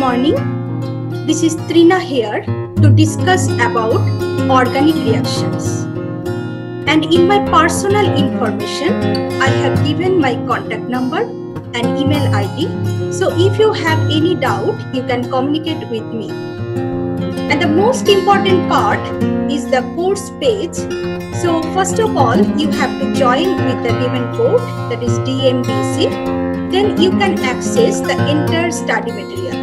morning. This is Trina here to discuss about organic reactions. And in my personal information, I have given my contact number and email ID. So if you have any doubt, you can communicate with me. And the most important part is the course page. So first of all, you have to join with the given code, that is DMBC. Then you can access the entire study material.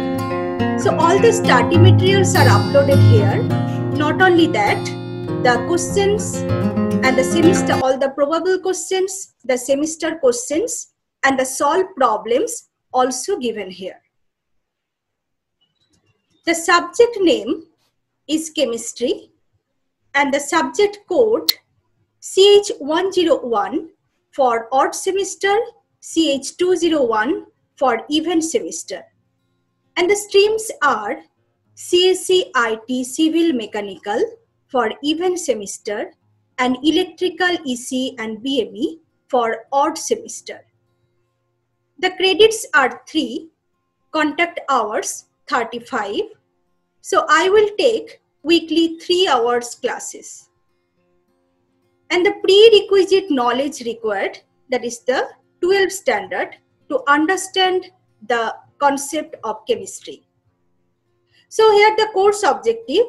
So all the study materials are uploaded here. Not only that, the questions and the semester, all the probable questions, the semester questions and the solved problems also given here. The subject name is chemistry and the subject code CH101 for odd semester, CH201 for even semester. And the streams are CSE IT Civil Mechanical for even semester and Electrical EC and BME for odd semester. The credits are 3, contact hours 35. So I will take weekly 3 hours classes. And the prerequisite knowledge required, that is the 12th standard, to understand the concept of chemistry. So here the course objective,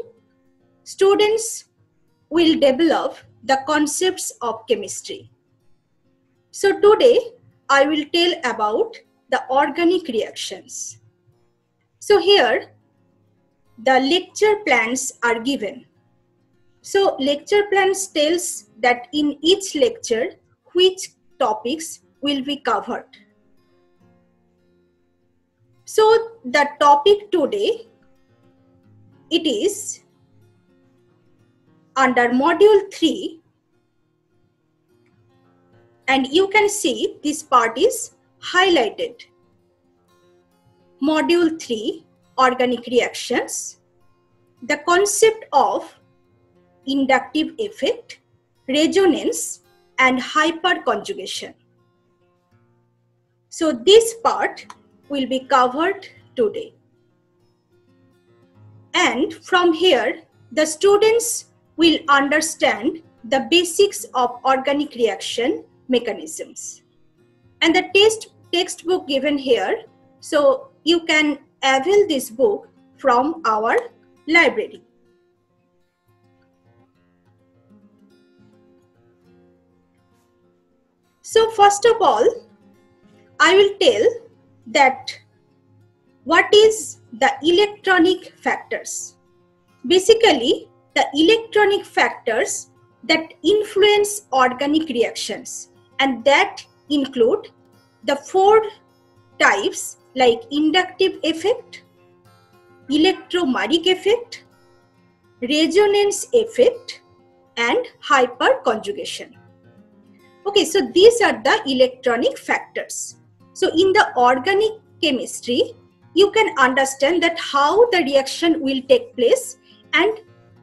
students will develop the concepts of chemistry. So today I will tell about the organic reactions. So here the lecture plans are given. So lecture plans tells that in each lecture which topics will be covered. So the topic today, it is under module 3, and you can see this part is highlighted. Module 3, organic reactions, the concept of inductive effect, resonance and hyperconjugation. So this part will be covered today. And from here, the students will understand the basics of organic reaction mechanisms. And the textbook given here, so you can avail this book from our library. So first of all, I will tell that what is the electronic factors. Basically, the electronic factors that influence organic reactions, and that include the 4 types like inductive effect, electromagnetic effect, resonance effect and hyperconjugation. Okay, so these are the electronic factors. So in the organic chemistry, you can understand that how the reaction will take place and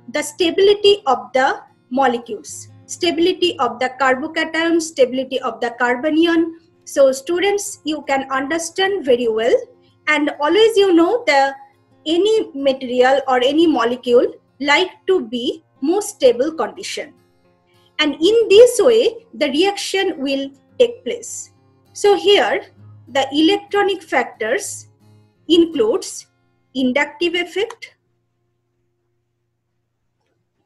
the stability of the molecules, stability of the carbocation, stability of the carbanion. So students, you can understand very well, and always you know the any material or any molecule like to be more stable condition. And in this way, the reaction will take place. So here, the electronic factors includes inductive effect,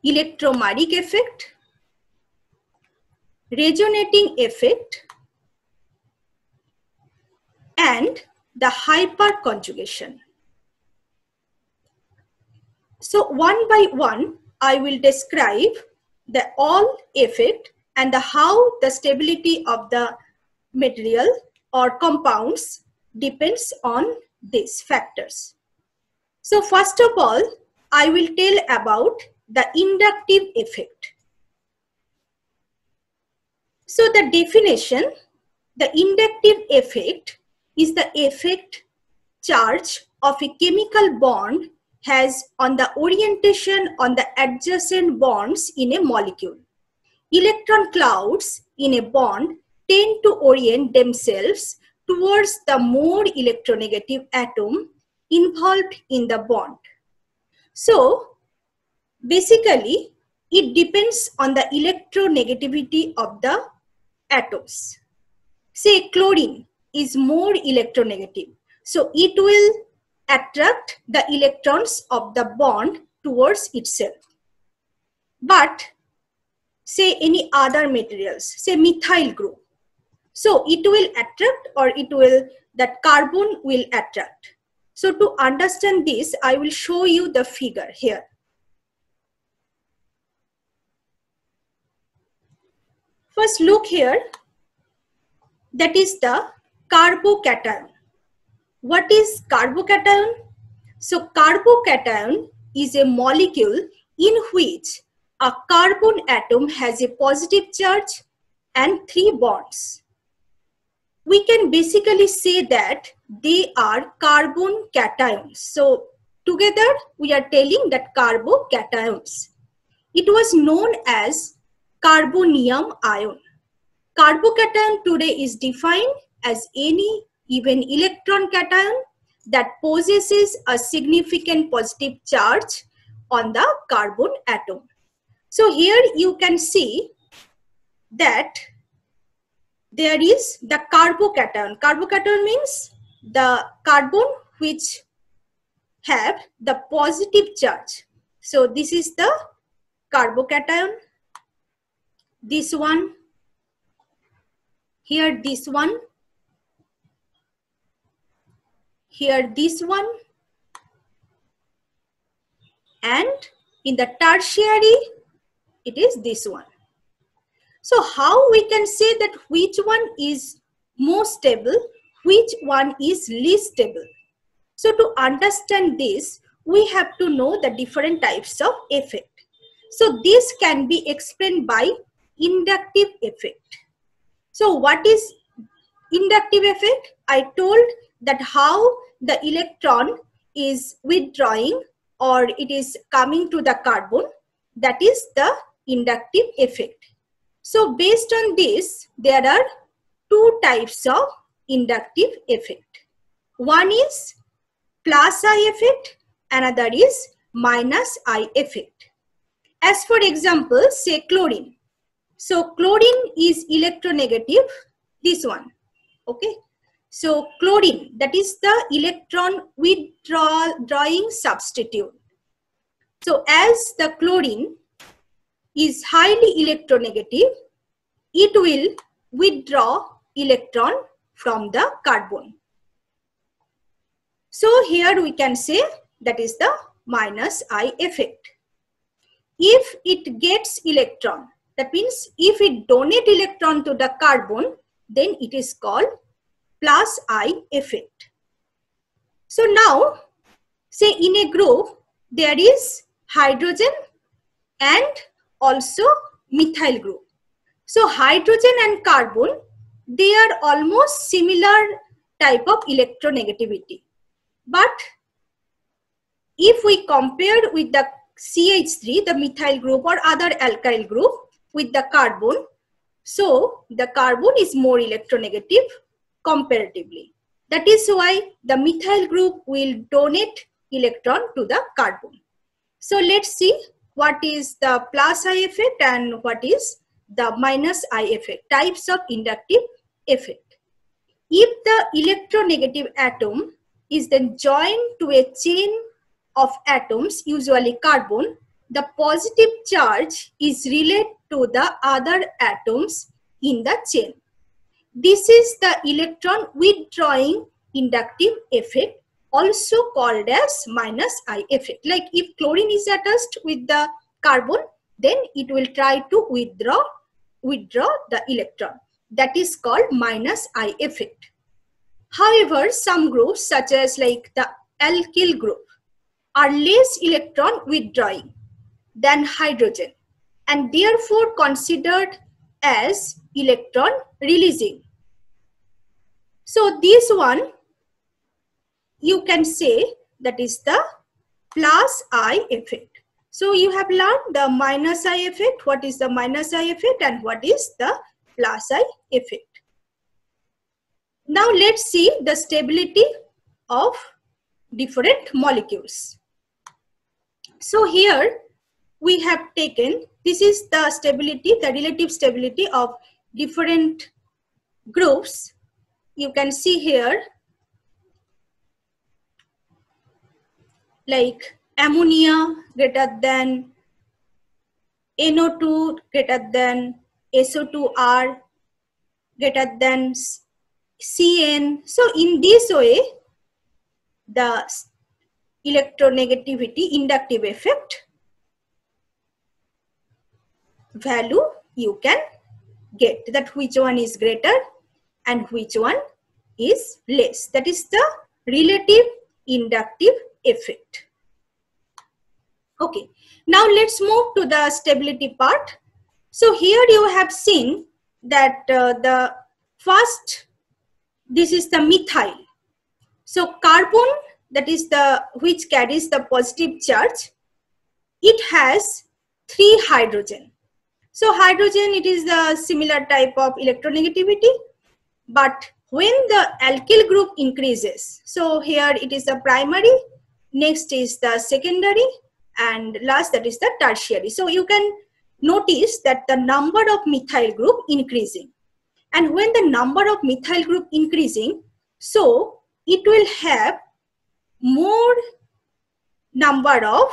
electromagnetic effect, resonating effect, and the hyperconjugation. So one by one, I will describe the all effect and the how the stability of the material or compounds depends on these factors. So first of all, I will tell about the inductive effect. So the definition, the inductive effect is the effect charge of a chemical bond has on the orientation on the adjacent bonds in a molecule. Electron clouds in a bond tend to orient themselves towards the more electronegative atom involved in the bond. So basically, it depends on the electronegativity of the atoms. Say chlorine is more electronegative. So it will attract the electrons of the bond towards itself. But say any other materials, say methyl group. So it will attract, or that carbon will attract. So to understand this, I will show you the figure here. First look here, that is the carbocation. What is carbocation? So carbocation is a molecule in which a carbon atom has a positive charge and 3 bonds. We can basically say that they are carbon cations. So together we are telling that carbocations. It was known as carbonium ion. Carbocation today is defined as any even electron cation that possesses a significant positive charge on the carbon atom. So here you can see that there is the carbocation. Carbocation means the carbon which have the positive charge. So this is the carbocation. This one, here this one, here this one, and in the tertiary it is this one. So how we can say that which one is more stable, which one is least stable? So to understand this, we have to know the different types of effect. So this can be explained by inductive effect. So what is inductive effect? I told that how the electron is withdrawing or it is coming to the carbon, that is the inductive effect. So based on this, there are 2 types of inductive effect. One is plus I effect, another is minus I effect. As for example, say chlorine. So chlorine is electronegative, this one, okay. So chlorine, that is the electron withdrawing substitute. So as the chlorine is highly electronegative, it will withdraw electron from the carbon. So here we can say that is the minus I effect. If it gets electron, that means if it donate electron to the carbon, then it is called plus I effect. So now, say in a group, there is hydrogen and also methyl group. So hydrogen and carbon, they are almost similar type of electronegativity. But if we compare with the CH3, the methyl group or other alkyl group with the carbon, so the carbon is more electronegative comparatively. That is why the methyl group will donate electron to the carbon. So let's see what is the plus I effect and what is the minus I effect, types of inductive effect. If the electronegative atom is then joined to a chain of atoms, usually carbon, the positive charge is relayed to the other atoms in the chain. This is the electron withdrawing inductive effect, also called as minus I effect. Like if chlorine is attached with the carbon, then it will try to withdraw the electron. That is called minus I effect. However, some groups such as like the alkyl group are less electron withdrawing than hydrogen and therefore considered as electron releasing. So this one you can say that is the plus I effect. So you have learned the minus I effect, what is the minus I effect and what is the plus I effect. Now let's see the stability of different molecules. So here we have taken, this is the stability, the relative stability of different groups. You can see here, like ammonia greater than NO2 greater than SO2R greater than CN. So in this way, the electronegativity inductive effect value you can get, that which one is greater and which one is less. That is the relative inductive effect. Okay, now let's move to the stability part. So here you have seen that the first, this is the methyl. So carbon, that is the which carries the positive charge, it has 3 hydrogen. So hydrogen, it is the similar type of electronegativity, but when the alkyl group increases, so here it is the primary, next is the secondary, and last that is the tertiary. So you can notice that the number of methyl group increasing, and when the number of methyl group increasing, so it will have more number of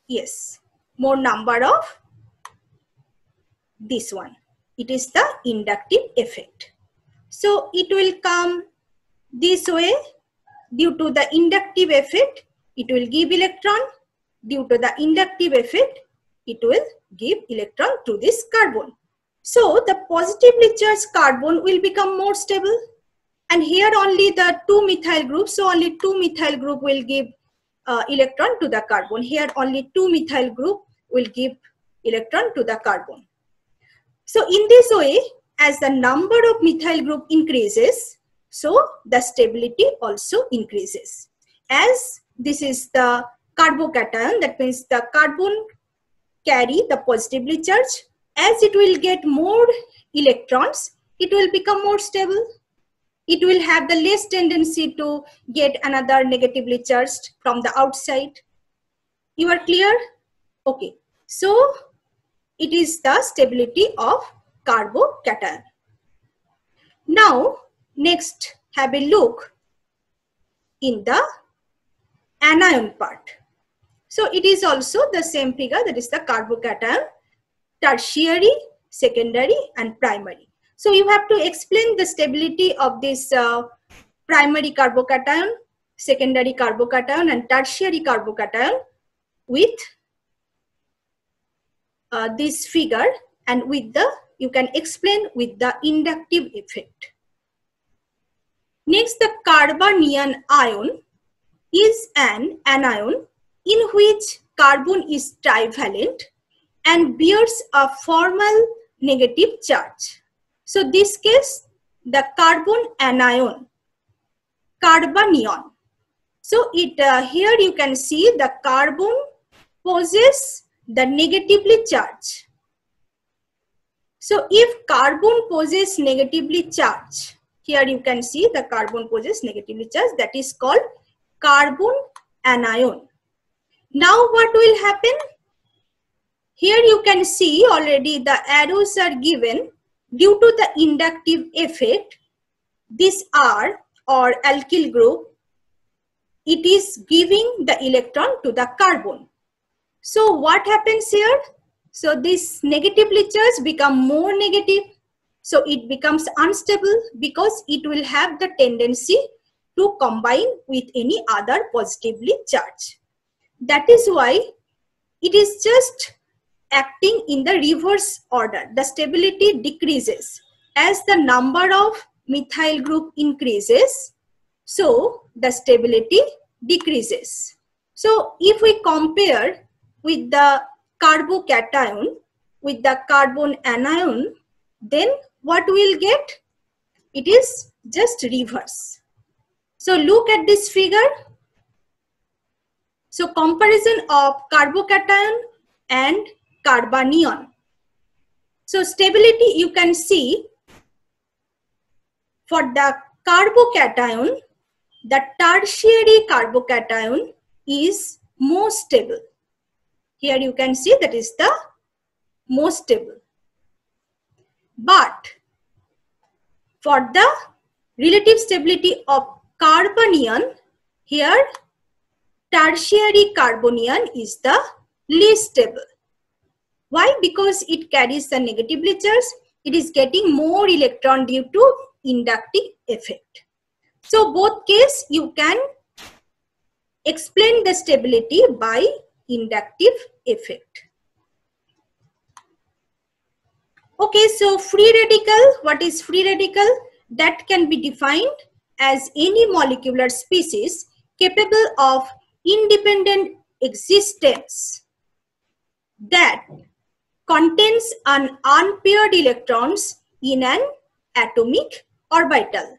yes, more number of this one. It is the inductive effect. So it will come this way. Due to the inductive effect, it will give electron. Due to the inductive effect, it will give electron to this carbon. So the positively charged carbon will become more stable. And here only the 2 methyl groups, so only 2 methyl group will give electron to the carbon. Here only 2 methyl group will give electron to the carbon. So in this way, as the number of methyl group increases, so the stability also increases. As this is the carbocation, that means the carbon carry the positively charged. As it will get more electrons, it will become more stable. It will have the less tendency to get another negatively charged from the outside. You are clear? Okay. So it is the stability of carbocation. Now, next have a look in the anion part. So it is also the same figure, that is the carbocation, tertiary, secondary and primary. So you have to explain the stability of this primary carbocation, secondary carbocation and tertiary carbocation with this figure, and with the, you can explain with the inductive effect. Next, the carbanion ion is an anion in which carbon is trivalent and bears a formal negative charge. So this case, the carbon anion, carbanion. So it here you can see the carbon possesses the negatively charge. So if carbon possesses negatively charge, here you can see the carbon possesses negatively charge, that is called carbon anion. Now what will happen? Here you can see already the arrows are given. Due to the inductive effect, this R or alkyl group, it is giving the electron to the carbon. So what happens here? So this negatively charged become more negative. So it becomes unstable because it will have the tendency to combine with any other positively charged. That is why it is just acting in the reverse order. The stability decreases as the number of methyl group increases, so the stability decreases. So if we compare with the carbocation with the carbon anion, then what we'll get? It is just reverse. So look at this figure. So comparison of carbocation and carbanion. So stability, you can see for the carbocation, the tertiary carbocation is most stable. Here you can see that is the most stable. But for the relative stability of carbanion, here tertiary carbanion is the least stable. Why? Because it carries the negatively charged. It is getting more electron due to inductive effect. So both case you can explain the stability by inductive effect. Okay, so free radical, what is free radical? That can be defined as any molecular species capable of independent existence that contains an unpaired electrons in an atomic orbital.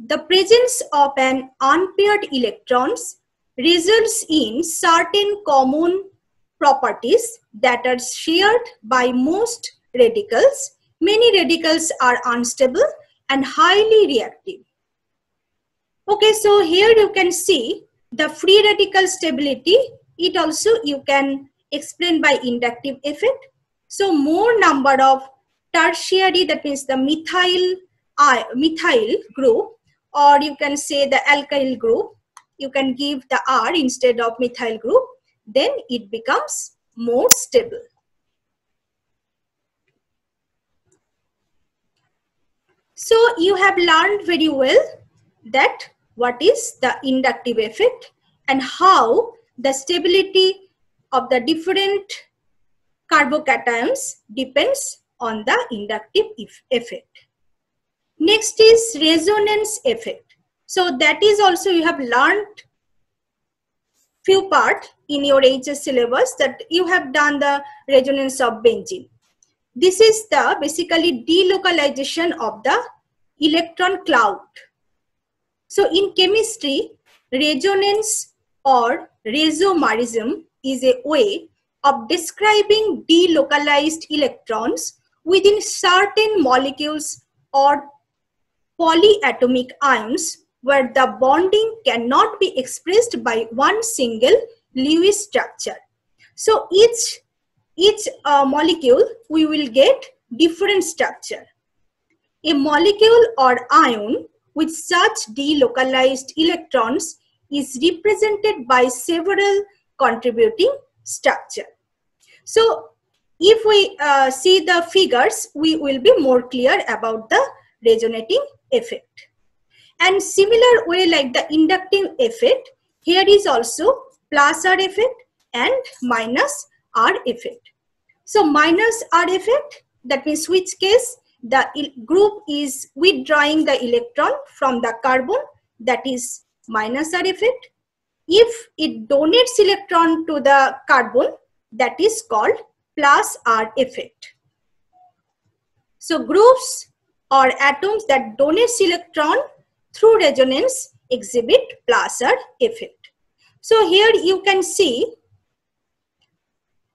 The presence of an unpaired electrons results in certain common properties that are shared by most radicals. Many radicals are unstable and highly reactive. Okay, so here you can see the free radical stability. It also you can explain by inductive effect. So more number of tertiary, that means the methyl group, or you can say the alkyl group, you can give the R instead of methyl group, then it becomes more stable. So you have learned very well that what is the inductive effect and how the stability of the different carbocations depends on the inductive effect. Next is resonance effect. So that is also you have learned few part in your HS syllabus that you have done the resonance of benzene. This is the basically delocalization of the electron cloud. So in chemistry, resonance or resomerism is a way of describing delocalized electrons within certain molecules or polyatomic ions where the bonding cannot be expressed by one single Lewis structure. So each molecule we will get different structure. A molecule or ion with such delocalized electrons is represented by several contributing structure. So if we see the figures, we will be more clear about the resonating effect. And similar way like the inductive effect, here is also plus R effect and minus R effect. So minus R effect, that means which case the group is withdrawing the electron from the carbon, that is minus R effect. If it donates electron to the carbon, that is called plus R effect. So groups or atoms that donates electron through resonance exhibit plus R effect. So here you can see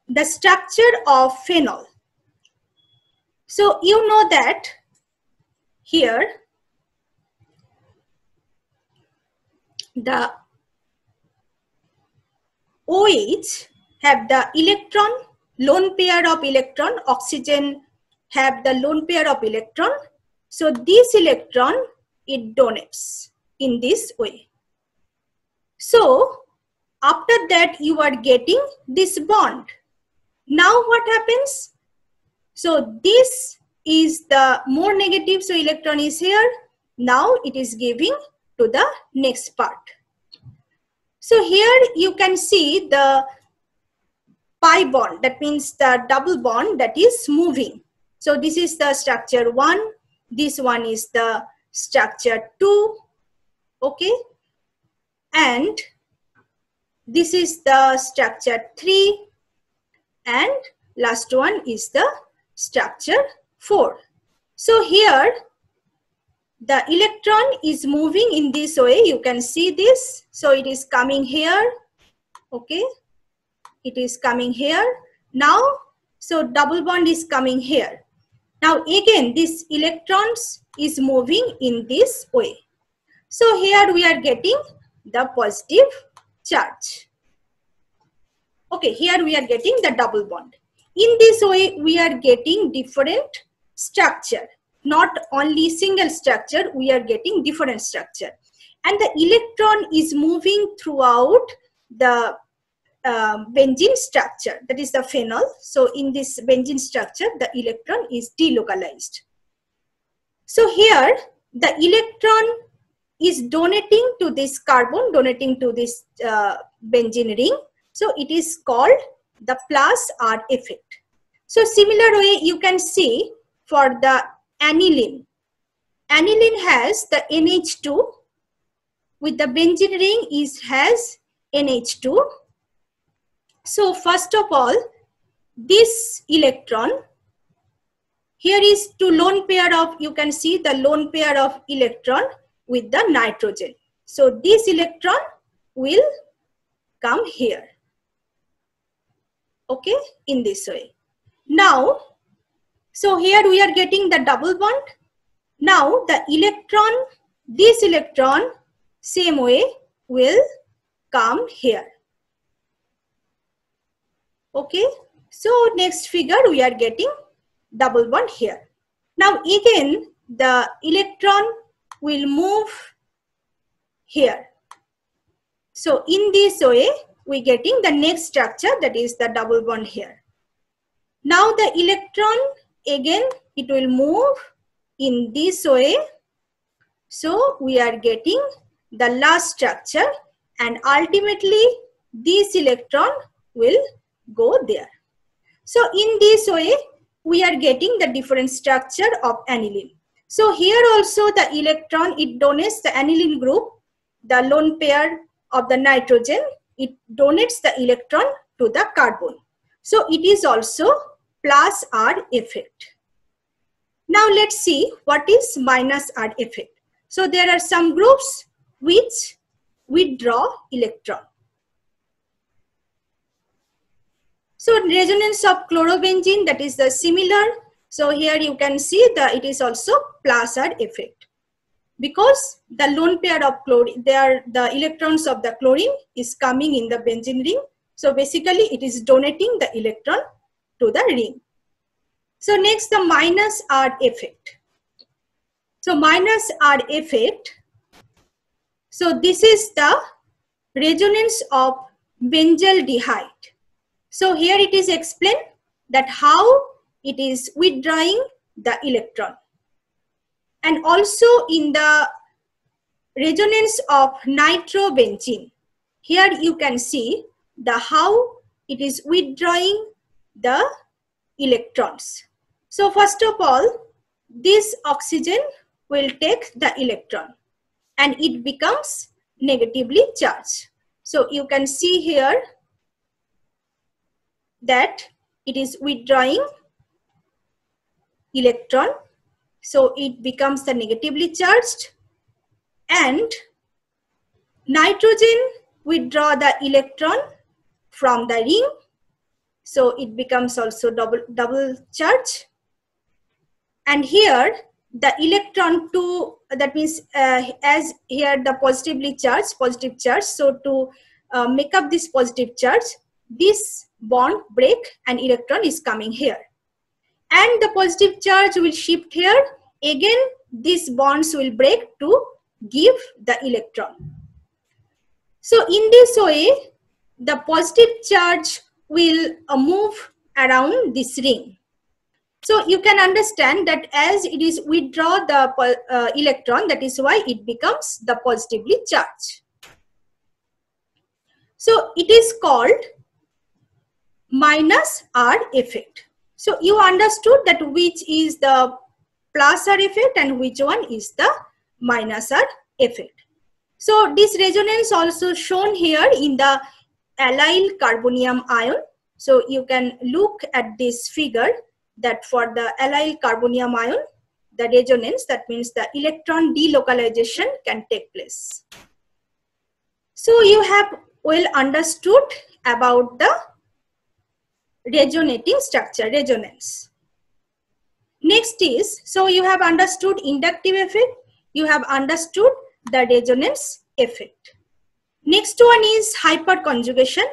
the structure of phenol. So you know that here the OH have the electron, lone pair of electron, oxygen have the lone pair of electron. So this electron, it donates in this way. So after that you are getting this bond. Now what happens? So this is the more negative, so electron is here. Now it is giving to the next part. So here you can see the pi bond, that means the double bond that is moving. So this is the structure 1, this one is the structure 2, okay, and this is the structure 3, and last one is the structure 4. So here the electron is moving in this way, you can see this. So it is coming here, okay, it is coming here. Now, so double bond is coming here. Now again this electrons is moving in this way. So here we are getting the positive charge. Okay, here we are getting the double bond. In this way we are getting different structure. Not only single structure, we are getting different structure. And the electron is moving throughout the benzene structure, that is the phenol. So in this benzene structure, the electron is delocalized. So here the electron is donating to this carbon, donating to this benzene ring. So it is called the plus R effect. So similar way you can see for the aniline. Aniline has the NH2 with the benzene ring has NH2. So first of all, this electron, here is two lone pair of, you can see the lone pair of electron with the nitrogen. So this electron will come here. Okay, in this way. Now, so here we are getting the double bond. Now the electron, this electron, same way will come here. Okay, so next figure we are getting double bond here. Now again the electron will move here. So in this way we getting the next structure, that is the double bond here. Now the electron again it will move in this way. So we are getting the last structure and ultimately this electron will go there. So in this way we are getting the different structure of aniline. So here also the electron, it donates the aniline group, the lone pair of the nitrogen, it donates the electron to the carbon. So it is also plus R effect. Now let's see what is minus R effect. So there are some groups which withdraw electron. So resonance of chlorobenzene, that is the similar. So here you can see that it is also plus R effect. Because the lone pair of chlorine, the electrons of the chlorine is coming in the benzene ring. So basically it is donating the electron to the ring. So next the minus R effect. So minus R effect. So this is the resonance of benzaldehyde. So here it is explained that how it is withdrawing the electron. And also in the resonance of nitrobenzene, here you can see the how it is withdrawing the electrons. So first of all, this oxygen will take the electron and it becomes negatively charged. So you can see here that it is withdrawing electron. So it becomes the negatively charged, and nitrogen withdraw the electron from the ring. So it becomes also double charge. And here the electron to, that means as here the positive charge. So to make up this positive charge, this bond break and electron is coming here. And the positive charge will shift here. Again, these bonds will break to give the electron. So in this way, the positive charge will move around this ring. So you can understand that as it is withdraw the electron, that is why it becomes the positively charged. So it is called minus R effect. So you understood that which is the plus R effect and which one is the minus R effect. So this resonance also shown here in the allyl carbonium ion. So you can look at this figure that for the allyl carbonium ion, the resonance, that means the electron delocalization can take place. So you have well understood about the resonating structure, resonance. Next is, so you have understood inductive effect, you have understood the resonance effect. Next one is hyperconjugation.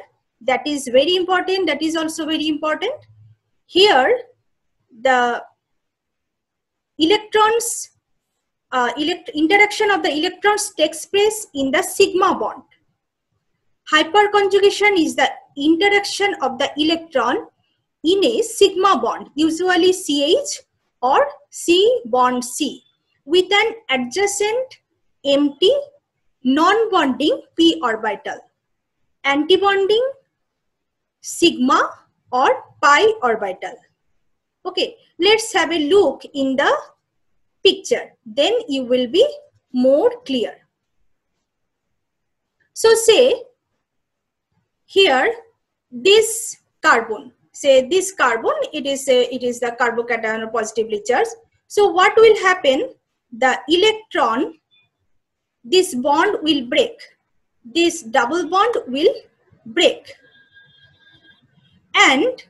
That is very important. That is also very important. Here, the electrons, interaction of the electrons takes place in the sigma bond. Hyperconjugation is the interaction of the electron in a sigma bond, usually CH or C bond C, with an adjacent empty non-bonding p orbital, antibonding sigma or pi orbital. Okay, let's have a look in the picture, then you will be more clear. So say here this carbon, say this carbon, it is the carbocation positively charged. So what will happen? The electron, this bond will break, this double bond will break, and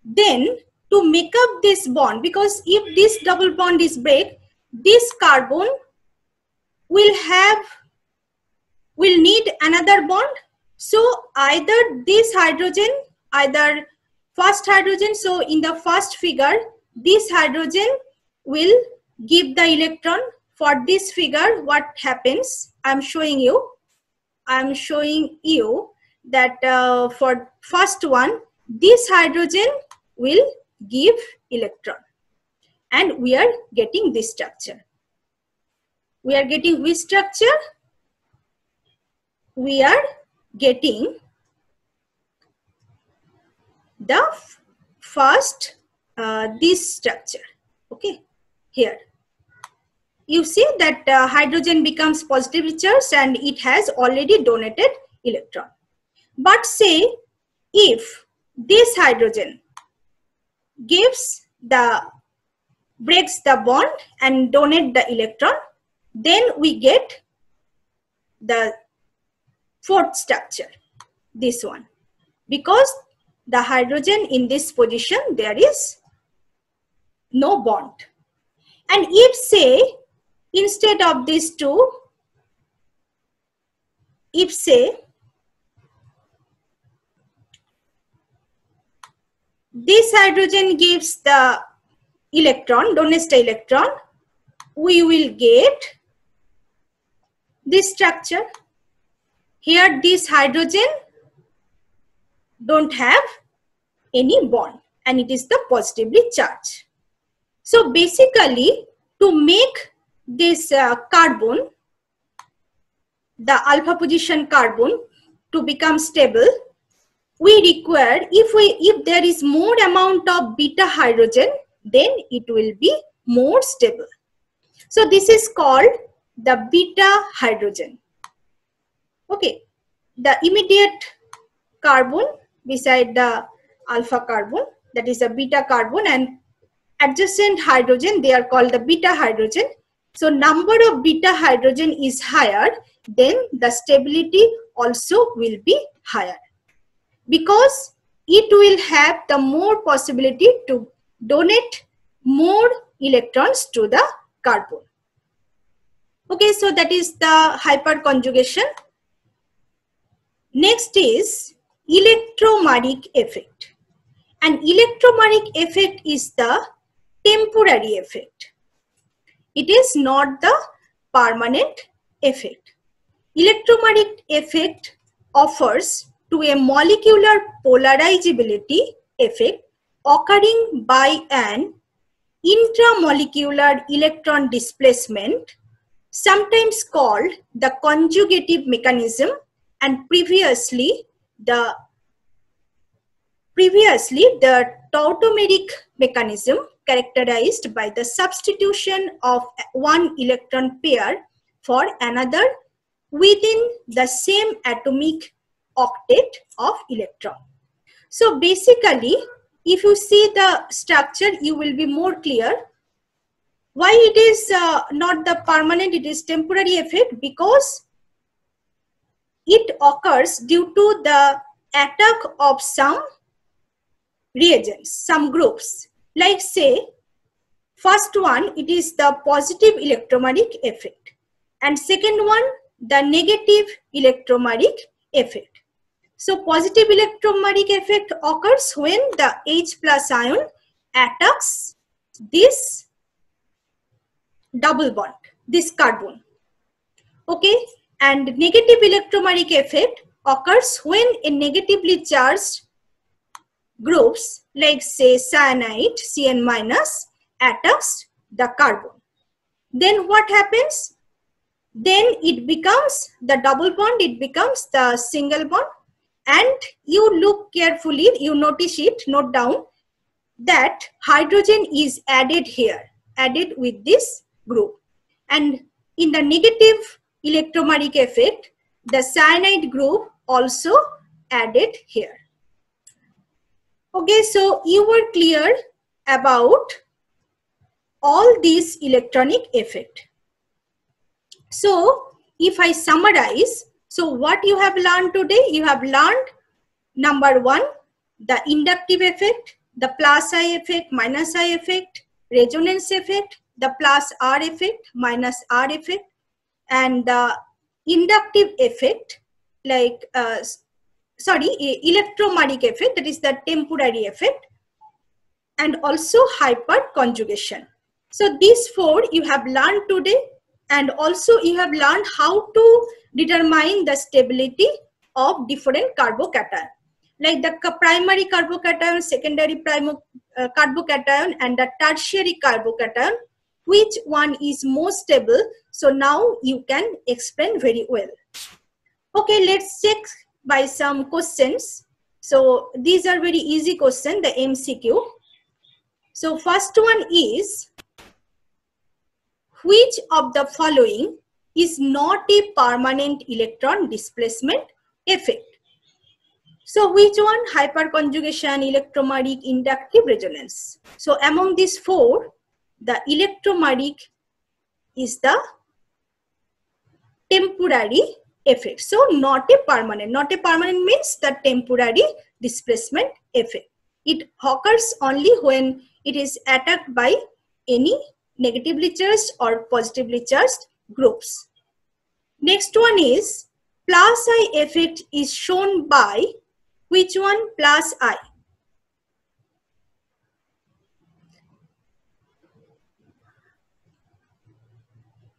then to make up this bond, because if this double bond is break, this carbon will need another bond. So either this hydrogen, either first hydrogen, so in the first figure this hydrogen will give the electron. For this figure what happens, I'm showing you that for first one this hydrogen will give electron, and we are getting this structure. We are getting which structure? We are getting the first this structure. Okay, here you see that hydrogen becomes positively charged and it has already donated electron. But say if this hydrogen breaks the bond and donate the electron, then we get the fourth structure, this one, because the hydrogen in this position there is no bond. And if say instead of these two, if say this hydrogen gives the electron, donates the electron, we will get this structure. Here this hydrogen don't have any bond and it is the positively charged. So basically to make this carbon, the alpha position carbon, to become stable, we require, if there is more amount of beta hydrogen, then it will be more stable. So this is called the beta hydrogen. Okay, the immediate carbon beside the alpha carbon, that is a beta carbon, and adjacent hydrogen, they are called the beta hydrogen. So number of beta hydrogen is higher, then the stability also will be higher, because it will have the more possibility to donate more electrons to the carbon. Okay, so that is the hyperconjugation. Next is electromeric effect. An electromeric effect is the temporary effect. It is not the permanent effect. Electromeric effect offers to a molecular polarizability effect occurring by an intramolecular electron displacement, sometimes called the conjugative mechanism, and previously the tautomeric mechanism, characterized by the substitution of one electron pair for another within the same atomic octet of electron. So basically, if you see the structure, you will be more clear. Why it is not the permanent, it is temporary effect, because it occurs due to the attack of some reagents, some groups. Like say, First one, it is the positive electromagnetic effect. And second one, the negative electromagnetic effect. So positive electromagnetic effect occurs when the H plus ion attacks this double bond, this carbon. Okay, and negative electromagnetic effect occurs when a negatively charged groups like say cyanide Cn minus attacks the carbon. Then what happens? Then it becomes the double bond, it becomes the single bond, and you look carefully, you notice it, note down that hydrogen is added here, added with this group. And in the negative electromagnetic effect, the cyanide group also added here. Okay, so you were clear about all these electronic effect. So if I summarize, so what you have learned today, you have learned number one, the inductive effect, the plus I effect, minus I effect, resonance effect, the plus R effect, minus R effect, and the inductive effect like, electromagnetic effect, that is the temporary effect, and also hyperconjugation. So these four you have learned today, and also you have learned how to determine the stability of different carbocation, like the primary carbocation, secondary carbocation, and the tertiary carbocation, which one is more stable. So now you can explain very well. Okay, let's check by some questions. So these are very easy questions, the MCQ. So first one is, which of the following is not a permanent electron displacement effect? So which one? Hyperconjugation, electromagnetic, inductive, resonance. So among these four, the electromagnetic is the temporary effect. So not a permanent. Not a permanent means the temporary displacement effect. It occurs only when it is attacked by any negatively charged or positively charged groups. Next one is, plus I effect is shown by which one? Plus I.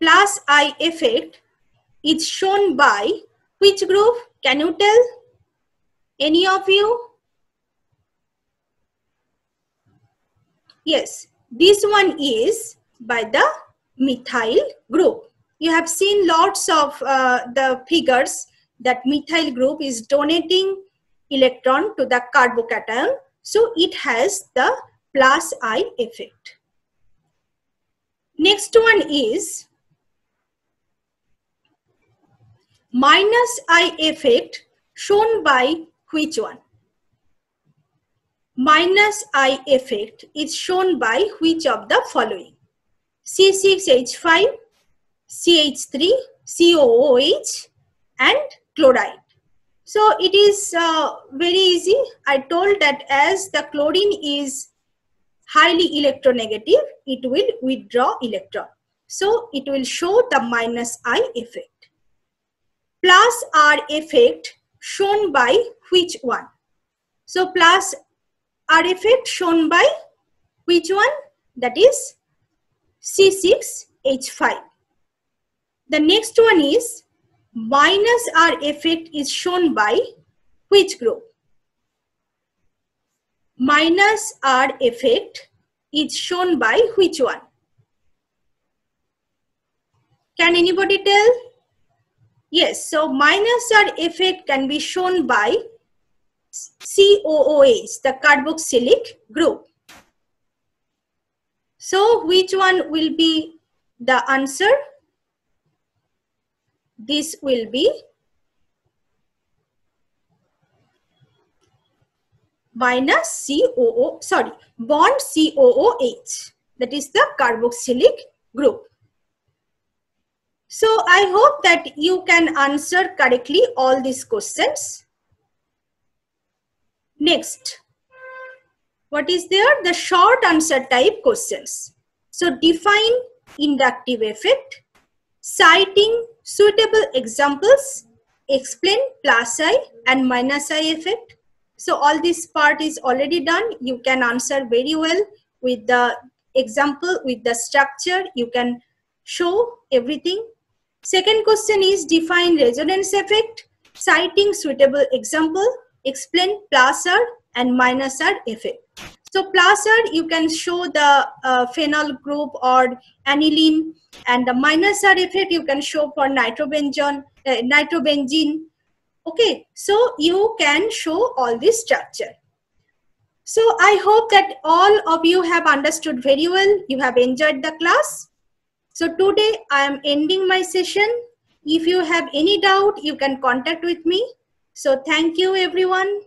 Plus I effect is shown by which group? Can you tell? Any of you? Yes, this one is by the methyl group. You have seen lots of the figures that methyl group is donating electron to the carbocation. So it has the plus I effect. Next one is minus I effect shown by which one? Minus I effect is shown by which of the following? C6H5, CH3, COOH, and chloride. So it is very easy. I told that as the chlorine is highly electronegative, it will withdraw electron. So it will show the minus I effect. Plus R effect shown by which one? So plus R effect shown by which one? That is C6H5. The next one is minus R effect is shown by which group? Minus R effect is shown by which one? Can anybody tell? Yes, so minus R effect can be shown by COOH, the carboxylic group. So which one will be the answer? This will be minus bond COOH, that is the carboxylic group. So I hope that you can answer correctly all these questions. Next, what is there? The short answer type questions. So define inductive effect, citing suitable examples, explain plus I and minus I effect. So all this part is already done. You can answer very well with the example, with the structure. You can show everything. Second question is define resonance effect, citing suitable example, explain plus R and minus R effect. So plus R, you can show the phenol group or aniline, and the minus R effect you can show for nitrobenzene. Okay, so you can show all this structure. So I hope that all of you have understood very well. You have enjoyed the class. So today I am ending my session. If you have any doubt, you can contact with me. So thank you everyone.